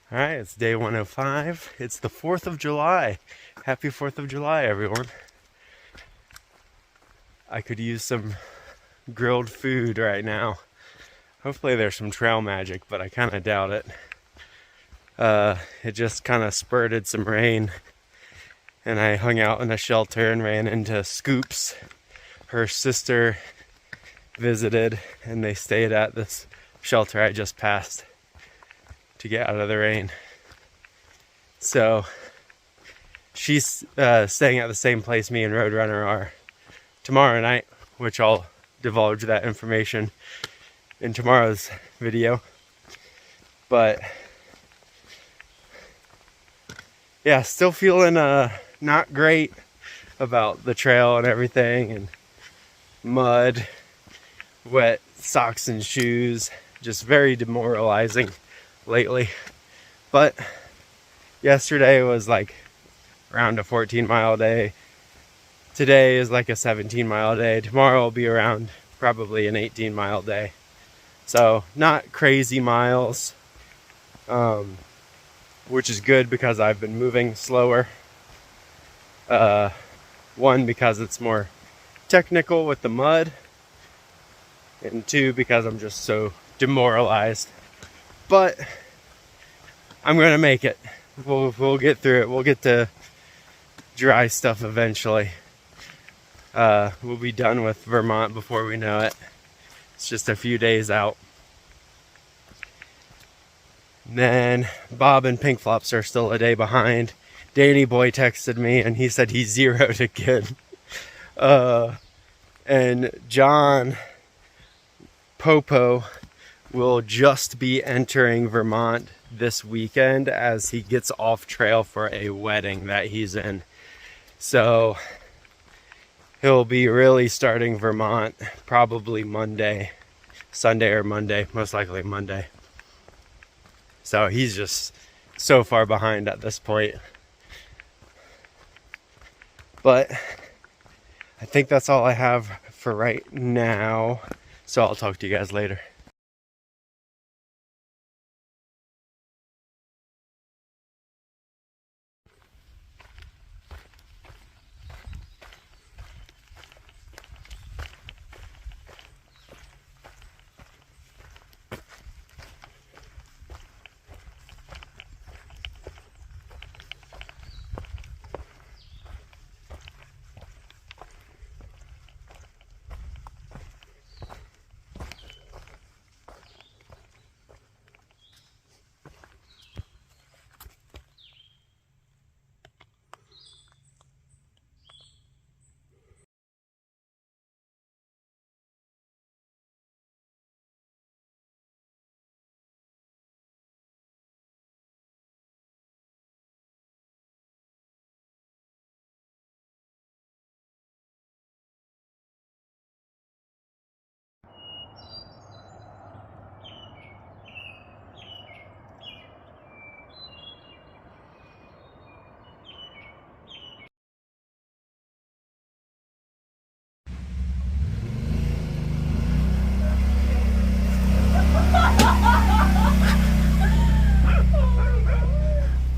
All right, it's day 105. It's the 4th of July. Happy 4th of July, everyone. I could use some grilled food right now. Hopefully there's some trail magic, but I kind of doubt it. It just kind of spurted some rain, and I hung out in a shelter and ran into Scoops. Her sister visited, and they stayed at this shelter I just passed to get out of the rain. So she's staying at the same place me and Roadrunner are tomorrow night, which I'll divulge that information in tomorrow's video. But yeah, still feeling not great about the trail and everything, and mud, wet socks and shoes, just very demoralizing lately. But yesterday was like around a 14-mile day. Today is like a 17-mile day. Tomorrow will be around probably an 18-mile day. So not crazy miles, which is good because I've been moving slower. One, because it's more technical with the mud, and two, because I'm just so demoralized. But I'm gonna make it. We'll get through it. We'll get to dry stuff eventually. We'll be done with Vermont before we know it. It's just a few days out. And then Bob and Pink Flops are still a day behind. Danny Boy texted me and he said he zeroed again. And John Popo will just be entering Vermont this weekend as he gets off trail for a wedding that he's in. So he'll be really starting Vermont probably Monday, Sunday or Monday, most likely Monday. So he's just so far behind at this point. But I think that's all I have for right now. So I'll talk to you guys later.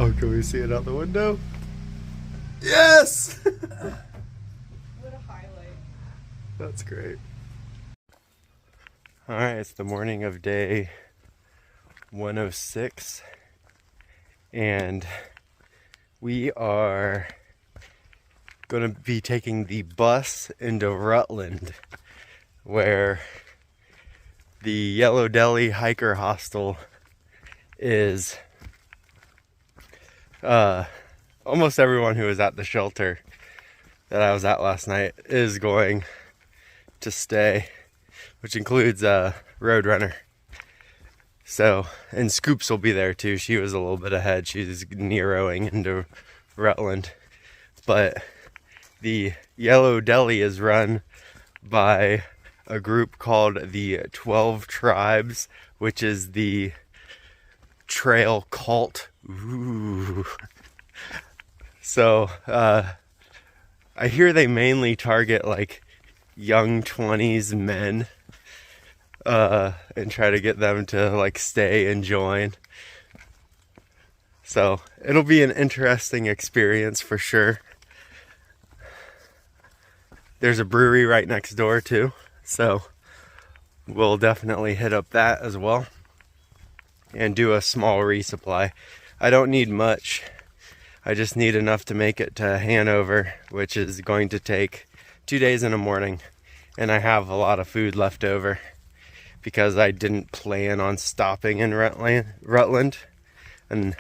Oh, can we see it out the window? Yes! What a highlight. That's great. Alright, it's the morning of day 106. And we are going to be taking the bus into Rutland, where the Yellow Deli hiker hostel is. Almost everyone who was at the shelter that I was at last night is going to stay, which includes Roadrunner. So, and Scoops will be there too. She was a little bit ahead. She's Neroing into Rutland. But the Yellow Deli is run by a group called the 12 Tribes, which is the trail cult. Ooh. So I hear they mainly target like young 20s men and try to get them to like stay and join. So it'll be an interesting experience for sure. There's a brewery right next door too, so we'll definitely hit up that as well and do a small resupply. I don't need much. I just need enough to make it to Hanover, which is going to take 2 days in the morning. And I have a lot of food left over because I didn't plan on stopping in Rutland. And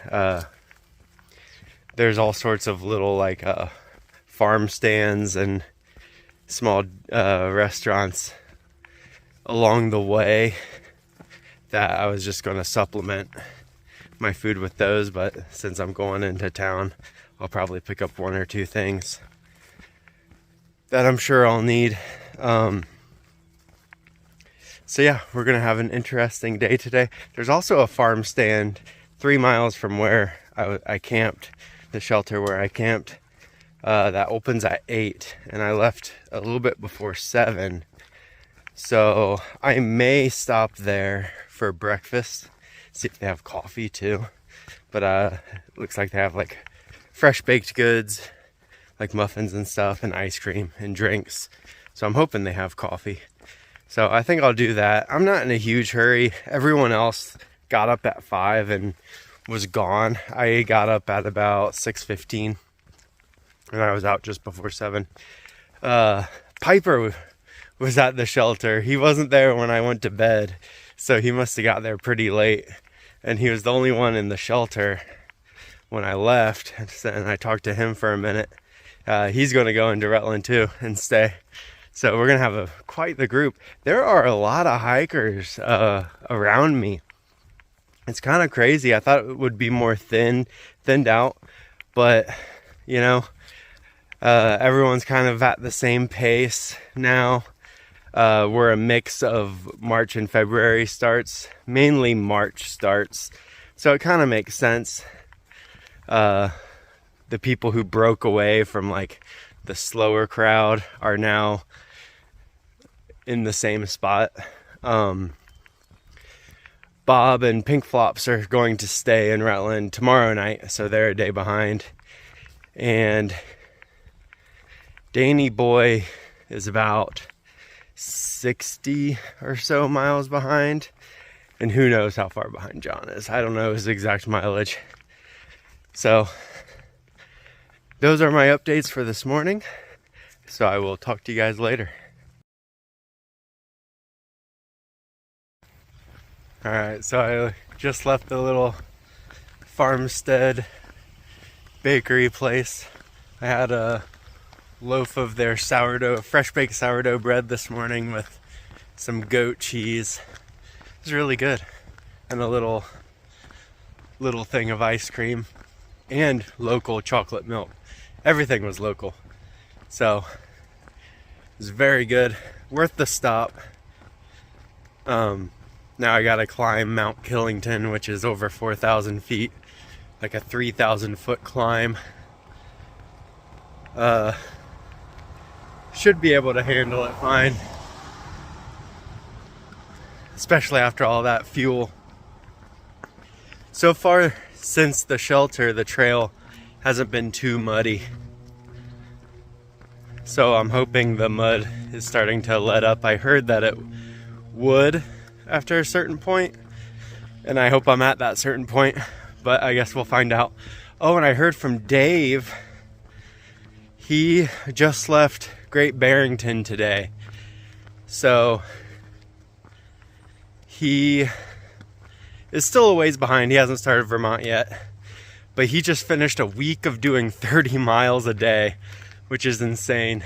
there's all sorts of little like farm stands and small restaurants along the way that I was just going to supplement my food with those, but since I'm going into town, I'll probably pick up 1 or 2 things that I'm sure I'll need. So yeah, we're gonna have an interesting day today. There's also a farm stand 3 miles from where I camped, the shelter where I camped, that opens at 8, and I left a little bit before 7. So I may stop there for breakfast, see if they have coffee too. But it looks like they have like fresh baked goods, like muffins and stuff, and ice cream and drinks. So I'm hoping they have coffee. So I think I'll do that. I'm not in a huge hurry. Everyone else got up at 5 and was gone. I got up at about 6:15 and I was out just before 7. Piper was at the shelter. He wasn't there when I went to bed, so he must have got there pretty late. And he was the only one in the shelter when I left. And I talked to him for a minute. He's going to go into Rutland too and stay. So we're going to have quite the group. There are a lot of hikers around me. It's kind of crazy. I thought it would be more thinned out. But, you know, everyone's kind of at the same pace now. We're a mix of March and February starts. Mainly March starts. So it kind of makes sense. The people who broke away from like the slower crowd are now in the same spot. Bob and Pink Flops are going to stay in Rutland tomorrow night, so they're a day behind. And Danny Boy is about 60 or so miles behind, and who knows how far behind John is. I don't know his exact mileage. So those are my updates for this morning. So I will talk to you guys later. Alright, so I just left the little farmstead bakery place. I had a loaf of their fresh baked sourdough bread this morning with some goat cheese. It was really good. And a little thing of ice cream and local chocolate milk. Everything was local. So it was very good. Worth the stop. Now I gotta climb Mount Killington, which is over 4,000 feet. Like a 3,000 foot climb. Should be able to handle it fine. Especially after all that fuel. So far since the shelter, the trail hasn't been too muddy. So I'm hoping the mud is starting to let up. I heard that it would after a certain point, and I hope I'm at that certain point, but I guess we'll find out. Oh, and I heard from Dave. He just left Great Barrington today. So he is still a ways behind. He hasn't started Vermont yet, but he just finished a week of doing 30 miles a day, which is insane.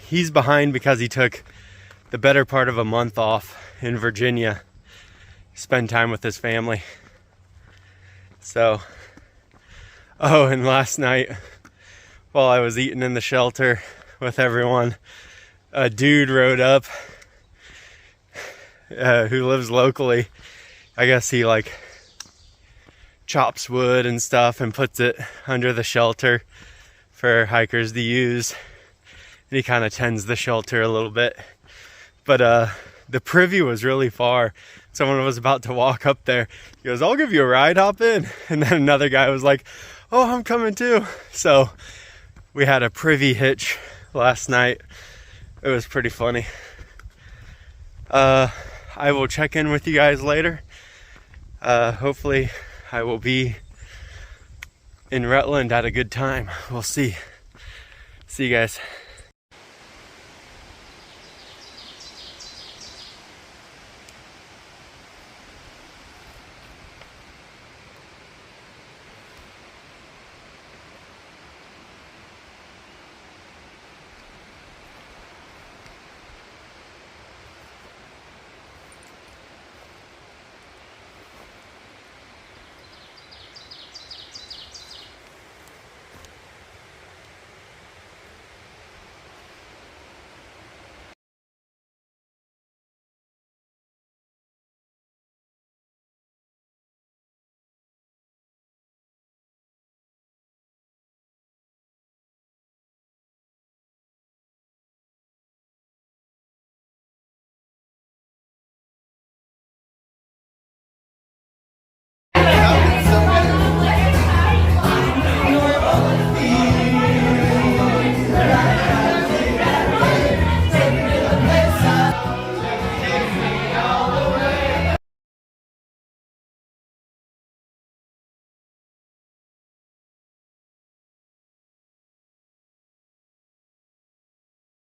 He's behind because he took the better part of a month off in Virginia, spend time with his family. So, oh, and last night while I was eating in the shelter with everyone, a dude rode up who lives locally. I guess he like chops wood and stuff and puts it under the shelter for hikers to use. And he kind of tends the shelter a little bit. But the privy was really far. Someone was about to walk up there. He goes, I'll give you a ride, hop in. And then another guy was like, oh, I'm coming too. So we had a privy hitch last night. It was pretty funny. I will check in with you guys later. Hopefully I will be in Rutland at a good time. We'll see. See you guys.